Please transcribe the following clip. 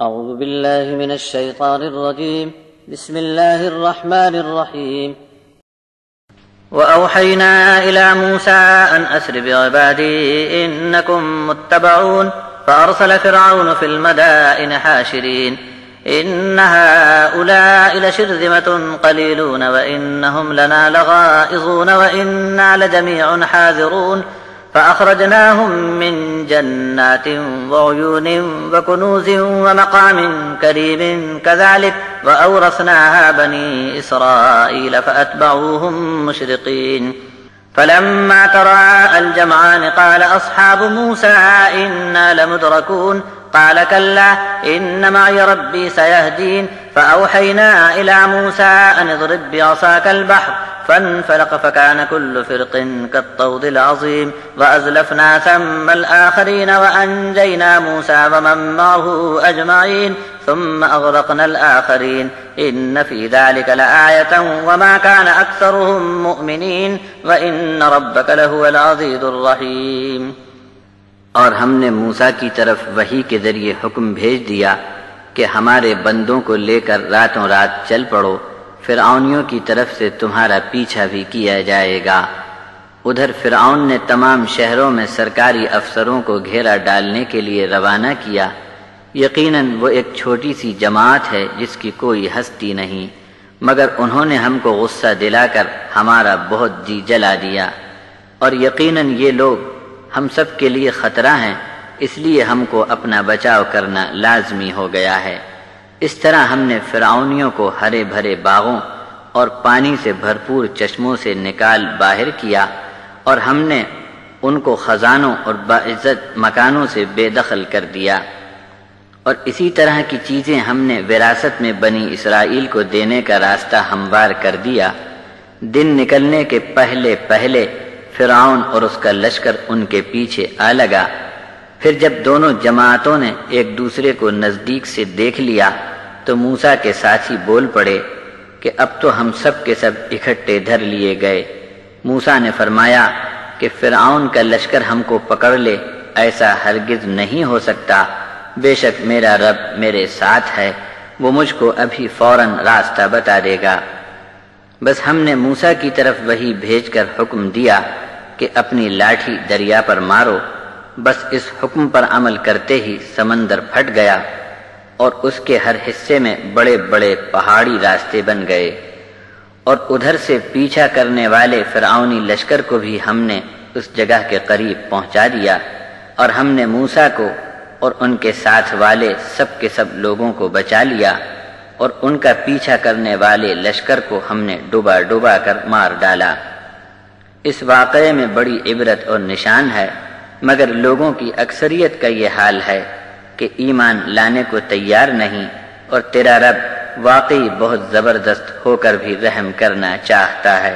أعوذ بالله من الشيطان الرجيم بسم الله الرحمن الرحيم وأوحينا إلى موسى أن أسر بعبادي إنكم متبعون فأرسل فرعون في المدائن حاشرين إن هؤلاء لشرذمة قليلون وإنهم لنا لغائظون وإنا لجميع حاذرون فأخرجناهم من جنات وعيون وكنوز ومقام كريم كذلك وأورثناها بني إسرائيل فأتبعوهم مشرقين فلما تراءى الجمعان قال أصحاب موسى إنا لمدركون قال كلا إن معي ربي سيهدين فأوحينا إلى موسى أن اضرب بعصاك البحر فانفلق فكان كل فرق كالطود العظيم وأزلفنا ثم الآخرين وأنجينا موسى ومن معه أجمعين ثم أغرقنا الآخرين إن في ذلك لآية وما كان أكثرهم مؤمنين وإن ربك لهو العزيز الرحيم۔ اور ہم نے موسیٰ کی طرف وحی کے ذریعے حکم بھیج دیا کہ ہمارے بندوں کو لے کر راتوں رات چل پڑو، فرعونیوں کی طرف سے تمہارا پیچھا بھی کیا جائے گا۔ ادھر فرعون نے تمام شہروں میں سرکاری افسروں کو گھیرا ڈالنے کے لیے روانہ کیا۔ یقیناً وہ ایک چھوٹی سی جماعت ہے جس کی کوئی ہستی نہیں، مگر انہوں نے ہم کو غصہ دلا کر ہمارا بہت جی جلا دیا، اور یقیناً یہ لوگ ہم سب کے لیے خطرہ ہیں، اس لیے ہم کو اپنا بچاؤ کرنا لازمی ہو گیا ہے۔ اس طرح ہم نے فرعونیوں کو ہرے بھرے باغوں اور پانی سے بھرپور چشموں سے نکال باہر کیا، اور ہم نے ان کو خزانوں اور باعزت مکانوں سے بے دخل کر دیا، اور اسی طرح کی چیزیں ہم نے وراثت میں بنی اسرائیل کو دینے کا راستہ ہموار کر دیا۔ دن نکلنے کے پہلے پہلے فرعون اور اس کا لشکر ان کے پیچھے آ لگا۔ پھر جب دونوں جماعتوں نے ایک دوسرے کو نزدیک سے دیکھ لیا تو موسیٰ کے ساتھی بول پڑے کہ اب تو ہم سب کے سب اکٹھے دھر لیے گئے۔ موسیٰ نے فرمایا کہ فرعون کا لشکر ہم کو پکڑ لے، ایسا ہرگز نہیں ہو سکتا، بے شک میرا رب میرے ساتھ ہے، وہ مجھ کو ابھی فوراً راستہ بتا دے گا۔ بس ہم نے موسیٰ کی طرف وحی بھیج کر حکم دیا کہ اپنی لاٹھی دریا پر مارو، بس اس حکم پر عمل کرتے ہی سمندر پھٹ گیا اور اس کے ہر حصے میں بڑے بڑے پہاڑی راستے بن گئے، اور ادھر سے پیچھا کرنے والے فرعونی لشکر کو بھی ہم نے اس جگہ کے قریب پہنچا دیا، اور ہم نے موسیٰ کو اور ان کے ساتھ والے سب کے سب لوگوں کو بچا لیا، اور ان کا پیچھا کرنے والے لشکر کو ہم نے ڈوبا ڈوبا کر مار ڈالا۔ اس واقعے میں بڑی عبرت اور نشان ہے، مگر لوگوں کی اکثریت کا یہ حال ہے کہ ایمان لانے کو تیار نہیں، اور تیرا رب واقعی بہت زبردست ہو کر بھی رحم کرنا چاہتا ہے۔